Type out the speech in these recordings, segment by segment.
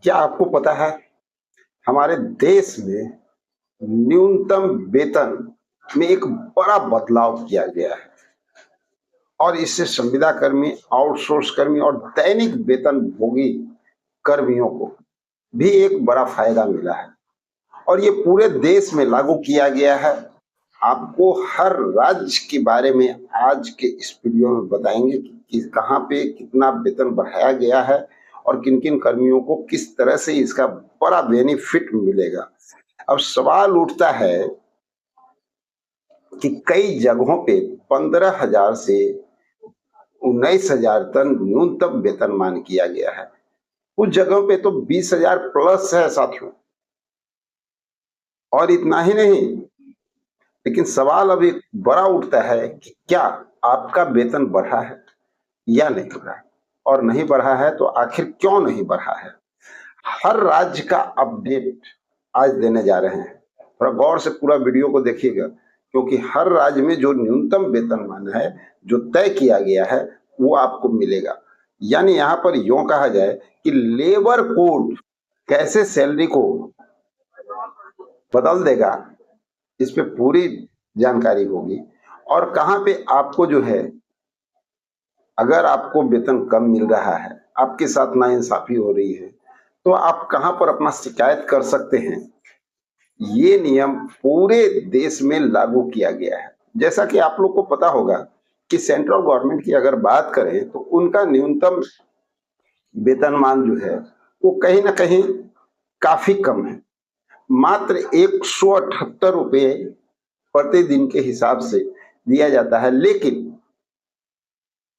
क्या आपको पता है हमारे देश में न्यूनतम वेतन में एक बड़ा बदलाव किया गया है और इससे संविदा कर्मी, आउटसोर्स कर्मी और दैनिक वेतन भोगी कर्मियों को भी एक बड़ा फायदा मिला है और ये पूरे देश में लागू किया गया है। आपको हर राज्य के बारे में आज के इस वीडियो में बताएंगे कि कहाँ पे कितना वेतन बढ़ाया गया है और किन किन कर्मियों को किस तरह से इसका बड़ा बेनिफिट मिलेगा। अब सवाल उठता है कि कई जगहों पे 15,000 से 19,000 तक न्यूनतम वेतनमान किया गया है। कुछ जगहों पे तो 20,000 प्लस है साथियों। और इतना ही नहीं, लेकिन सवाल अब एक बड़ा उठता है कि क्या आपका वेतन बढ़ा है या नहीं बढ़ा है, और नहीं बढ़ा है तो आखिर क्यों नहीं बढ़ा है। हर राज्य का अपडेट आज देने जा रहे हैं। थोड़ा गौर से पूरा वीडियो को देखिएगा, क्योंकि हर राज्य में जो न्यूनतम वेतनमान है जो तय किया गया है वो आपको मिलेगा। यानी यहाँ पर यूं कहा जाए कि लेबर कोड कैसे सैलरी को बदल देगा, इस पे पूरी जानकारी होगी। और कहाँ पे आपको जो है, अगर आपको वेतन कम मिल रहा है, आपके साथ नाइंसाफी हो रही है, तो आप कहाँ पर अपना शिकायत कर सकते हैं। ये नियम पूरे देश में लागू किया गया है। जैसा कि आप लोग को पता होगा कि सेंट्रल गवर्नमेंट की अगर बात करें तो उनका न्यूनतम वेतनमान जो है वो कहीं ना कहीं काफी कम है। मात्र 178 रुपये प्रतिदिन के हिसाब से दिया जाता है। लेकिन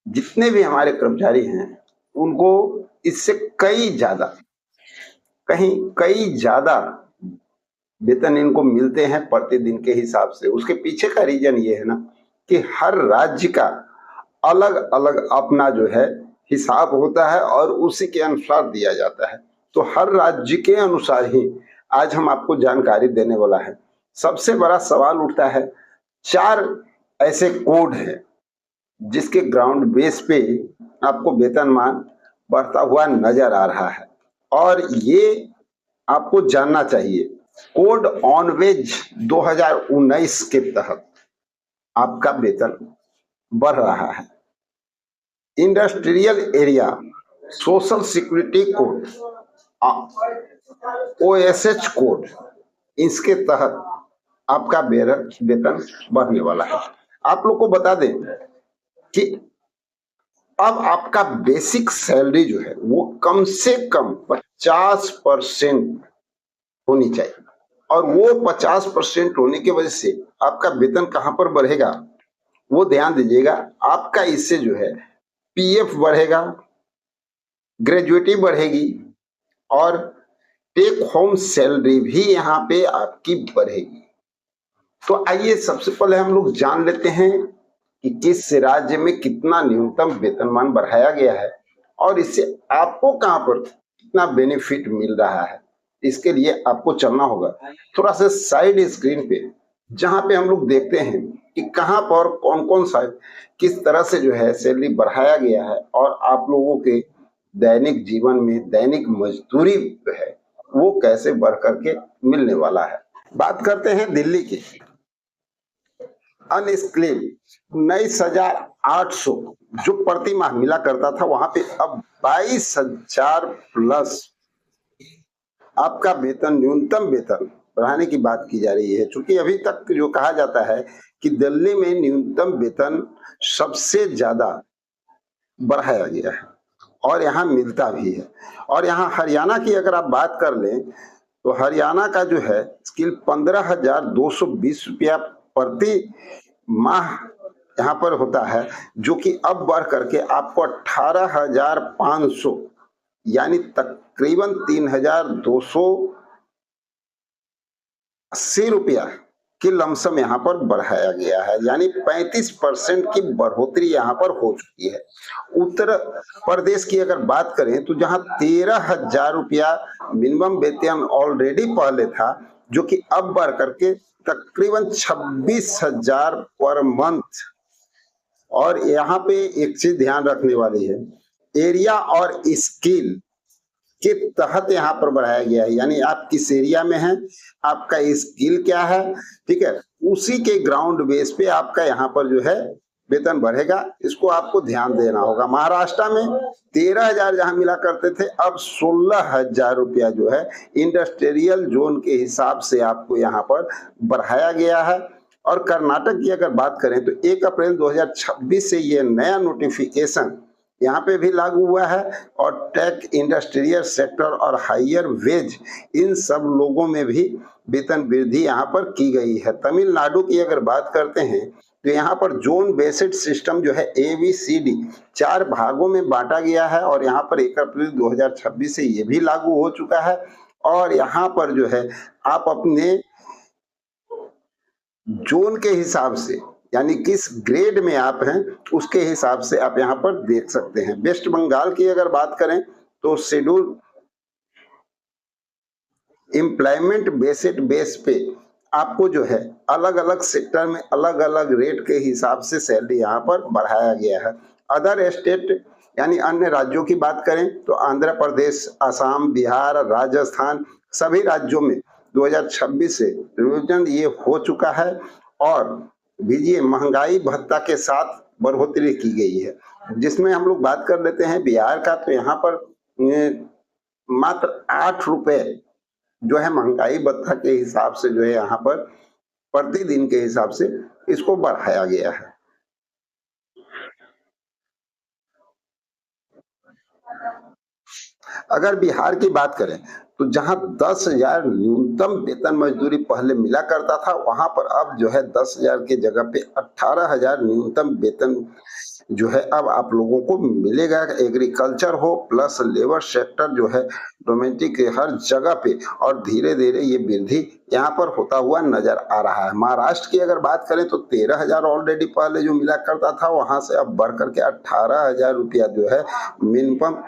जितने भी हमारे कर्मचारी हैं उनको इससे कई ज्यादा वेतन इनको मिलते हैं प्रतिदिन के हिसाब से। उसके पीछे का रीजन ये है ना कि हर राज्य का अलग अलग अपना जो है हिसाब होता है और उसी के अनुसार दिया जाता है। तो हर राज्य के अनुसार ही आज हम आपको जानकारी देने वाला है। सबसे बड़ा सवाल उठता है, 4 ऐसे कोड हैं जिसके ग्राउंड बेस पे आपको वेतनमान बढ़ता हुआ नजर आ रहा है और ये आपको जानना चाहिए। कोड ऑन वेज 2019 के तहत आपका वेतन बढ़ रहा है। Industrial area social security code, OSH code, इसके तहत आपका वेतन बढ़ने वाला है। आप लोग को बता दें कि अब आपका बेसिक सैलरी जो है वो कम से कम 50% होनी चाहिए और वो 50% होने की वजह से आपका वेतन कहां पर बढ़ेगा वो ध्यान दीजिएगा। आपका इससे जो है PF बढ़ेगा, ग्रेजुएटी बढ़ेगी और टेक होम सैलरी भी यहाँ पे आपकी बढ़ेगी। तो आइए सबसे पहले हम लोग जान लेते हैं कि किस राज्य में कितना न्यूनतम वेतनमान बढ़ाया गया है और इससे आपको कहां पर कितना बेनिफिट मिल रहा है। इसके लिए आपको चलना होगा थोड़ा सा साइड स्क्रीन पे, जहां पे हम लोग देखते हैं कि कहां पर कौन कौन सा किस तरह से जो है सैलरी बढ़ाया गया है और आप लोगों के दैनिक जीवन में दैनिक मजदूरी जो है वो कैसे बढ़ करके मिलने वाला है। बात करते हैं दिल्ली की। अनस्किल्ड 19,800 जो प्रति माह मिला करता था, वहां पे अब 22,000 प्लस आपका वेतन, न्यूनतम वेतन बढ़ाने की बात की जा रही है। क्योंकि अभी तक जो कहा जाता है कि दिल्ली में न्यूनतम वेतन सबसे ज्यादा बढ़ाया गया है और यहाँ मिलता भी है। और यहाँ हरियाणा की अगर आप बात कर लें तो हरियाणा का जो है स्किल 15,220 रुपया प्रति माह यहाँ पर होता है, जो कि अब बढ़ करके आपको 18,500 यानी तकरीबन 3,280 रुपया की लमसम यहाँ पर बढ़ाया गया है। यानी 35% की बढ़ोतरी यहाँ पर हो चुकी है। उत्तर प्रदेश की अगर बात करें तो जहाँ 13,000 रुपया मिनिमम वेतन ऑलरेडी पहले था, जो कि अब बढ़ करके तकरीबन 26,000 पर मंथ। और यहाँ पे एक चीज ध्यान रखने वाली है, एरिया और स्किल के तहत यहाँ पर बढ़ाया गया है, यानी आप किस एरिया में हैं, आपका स्किल क्या है, ठीक है, उसी के ग्राउंड बेस पे आपका यहाँ पर जो है वेतन बढ़ेगा। इसको आपको ध्यान देना होगा। महाराष्ट्र में 13,000 जहां मिला करते थे, अब 16,000 रुपया जो है इंडस्ट्रियल जोन के हिसाब से आपको यहाँ पर बढ़ाया गया है। और कर्नाटक की अगर बात करें तो 1 अप्रैल 2026 से ये नया नोटिफिकेशन यहाँ पे भी लागू हुआ है। और टेक, इंडस्ट्रियल सेक्टर और हायर वेज, इन सब लोगों में भी वेतन वृद्धि यहाँ पर की गई है। तमिलनाडु की अगर बात करते हैं तो यहाँ पर जोन बेस्ड सिस्टम जो है ABCD 4 भागों में बांटा गया है और यहाँ पर 1 अप्रैल 2026 से ये भी लागू हो चुका है। और यहाँ पर जो है आप अपने जोन के हिसाब से, यानी किस ग्रेड में आप हैं उसके हिसाब से आप यहाँ पर देख सकते हैं। वेस्ट बंगाल की अगर बात करें तो शेड्यूल एम्प्लॉयमेंट बेस्ड बेस पे आपको जो है अलग अलग सेक्टर में अलग अलग रेट के हिसाब से सैलरी यहाँ पर बढ़ाया गया है। अदर स्टेट यानी अन्य राज्यों की बात करें तो आंध्र प्रदेश, असम, बिहार, राजस्थान, सभी राज्यों में 2026 से रिविजन ये हो चुका है। और बीजीए महंगाई भत्ता के साथ बढ़ोतरी की गई है, जिसमें हम लोग बात कर लेते हैं बिहार का। तो यहाँ पर मात्र 8 रुपए जो है महंगाई भत्ता के हिसाब से जो है यहाँ पर प्रतिदिन के हिसाब से इसको बढ़ाया गया है। अगर बिहार की बात करें तो जहां 10,000 न्यूनतम वेतन मजदूरी पहले मिला करता था, वहां पर अब जो है 10,000 की जगह पे 18,000 न्यूनतम वेतन जो है अब आप लोगों को मिलेगा। एग्रीकल्चर हो प्लस लेबर सेक्टर जो है डोमेस्टिक हर जगह पे, और धीरे धीरे ये वृद्धि यहाँ पर होता हुआ नजर आ रहा है। महाराष्ट्र की अगर बात करें तो 13,000 ऑलरेडी पहले जो मिला करता था, वहां से अब बढ़ करके 18,000 रुपया जो है मिनिमम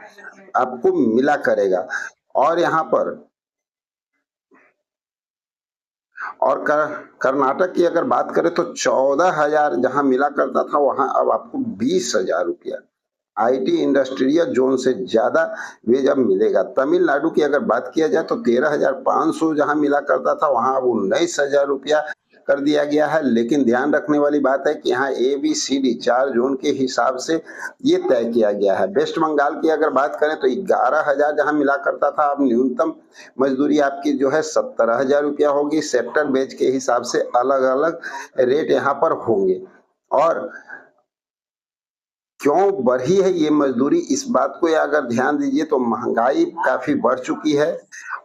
आपको मिला करेगा। और यहाँ पर और कर्नाटक की अगर बात करें तो 14,000 जहां मिला करता था, वहां अब आपको 20,000 रुपया IT इंडस्ट्रियल जोन से ज्यादा वेज अब मिलेगा। तमिलनाडु की अगर बात किया जाए तो 13,500 जहां मिला करता था, वहां अब 19,000 रुपया कर दिया गया है। लेकिन ध्यान रखने वाली बात है कि यहाँ ABCD 4 जोन के हिसाब से ये तय किया गया है। वेस्ट बंगाल की अगर बात करें तो 11,000 जहां मिला करता था, अब न्यूनतम मजदूरी आपकी जो है 17,000 रुपया होगी। सेक्टर बेच के हिसाब से अलग अलग रेट यहाँ पर होंगे। और क्यों बढ़ी है ये मजदूरी, इस बात को अगर ध्यान दीजिए तो महंगाई काफी बढ़ चुकी है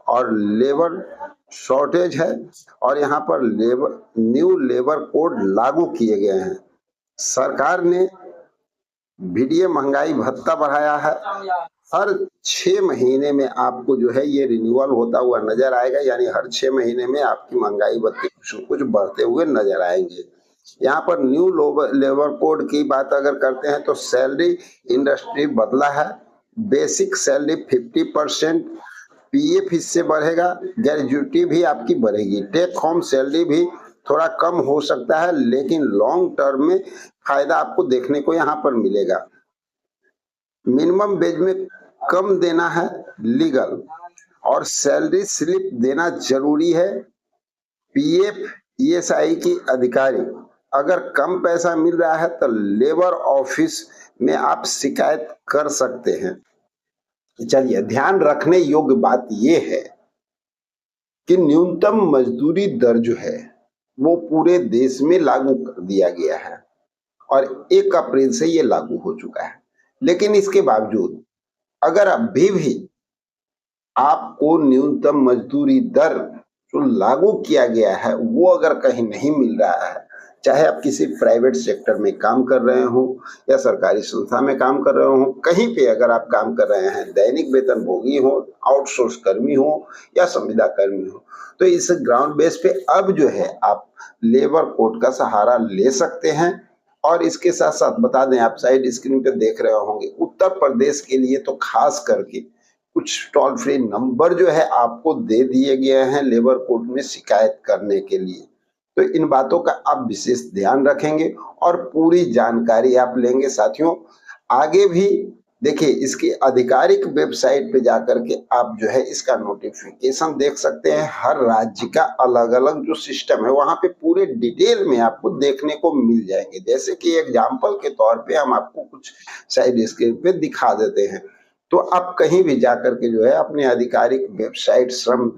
और लेबर शॉर्टेज है। और यहाँ पर न्यू लेबर कोड लागू किए गए हैं। सरकार ने VDA महंगाई भत्ता बढ़ाया है। हर 6 महीने में आपको जो है ये रिन्यूअल होता हुआ नजर आएगा, यानी हर 6 महीने में आपकी महंगाई भत्ते कुछ कुछ बढ़ते हुए नजर आएंगे। यहाँ पर न्यू लेबर कोड की बात अगर करते हैं तो सैलरी इंडस्ट्री बदला है। बेसिक सैलरी 50%, PF इससे बढ़ेगा, ग्रेजुएटी भी आपकी बढ़ेगी, टेक होम सैलरी भी थोड़ा कम हो सकता है, लेकिन लॉन्ग टर्म में फायदा आपको देखने को यहाँ पर मिलेगा। मिनिमम वेज में कम देना है लीगल, और सैलरी स्लिप देना जरूरी है। PF ESI की अधिकारी, अगर कम पैसा मिल रहा है तो लेबर ऑफिस में आप शिकायत कर सकते हैं। चलिए, ध्यान रखने योग्य बात यह है कि न्यूनतम मजदूरी दर जो है वो पूरे देश में लागू कर दिया गया है और 1 अप्रैल से ये लागू हो चुका है। लेकिन इसके बावजूद अगर अभी भी आपको न्यूनतम मजदूरी दर जो लागू किया गया है वो अगर कहीं नहीं मिल रहा है, चाहे आप किसी प्राइवेट सेक्टर में काम कर रहे हो या सरकारी संस्था में काम कर रहे हो, कहीं पे अगर आप काम कर रहे हैं, दैनिक वेतन भोगी हो, आउटसोर्स कर्मी हो या संविदा कर्मी हो, तो इस ग्राउंड बेस पे अब जो है आप लेबर कोड का सहारा ले सकते हैं। और इसके साथ साथ बता दें, आप साइड स्क्रीन पे देख रहे होंगे, उत्तर प्रदेश के लिए तो खास करके कुछ टोल फ्री नंबर जो है आपको दे दिए गए हैं लेबर कोर्ट में शिकायत करने के लिए। तो इन बातों का आप विशेष ध्यान रखेंगे और पूरी जानकारी आप लेंगे। साथियों, आगे भी देखिए इसकी आधिकारिक वेबसाइट पे जाकर के आप जो है इसका नोटिफिकेशन देख सकते हैं। हर राज्य का अलग अलग जो सिस्टम है वहां पे पूरे डिटेल में आपको देखने को मिल जाएंगे। जैसे कि एग्जाम्पल के तौर पे हम आपको कुछ साइड स्क्रीन पे दिखा देते हैं, तो आप कहीं भी जाकर के जो है अपनी आधिकारिक वेबसाइट श्रम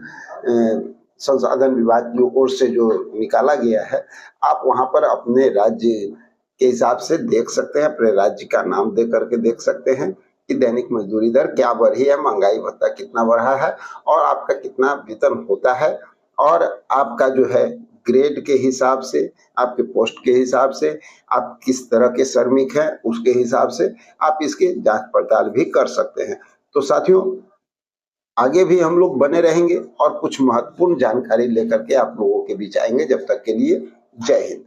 संसाधन विभाग की ओर से जो निकाला गया है, आप वहां पर अपने राज्य के हिसाब से देख सकते हैं, अपने राज्य का नाम दे करके देख सकते हैं कि दैनिक मजदूरी दर क्या बढ़ी है, महंगाई भत्ता कितना बढ़ा है और आपका कितना वेतन होता है, और आपका जो है ग्रेड के हिसाब से, आपके पोस्ट के हिसाब से, आप किस तरह के श्रमिक हैं उसके हिसाब से आप इसकी जांच पड़ताल भी कर सकते हैं। तो साथियों, आगे भी हम लोग बने रहेंगे और कुछ महत्वपूर्ण जानकारी लेकर के आप लोगों के बीच आएंगे। जब तक के लिए जय हिंद।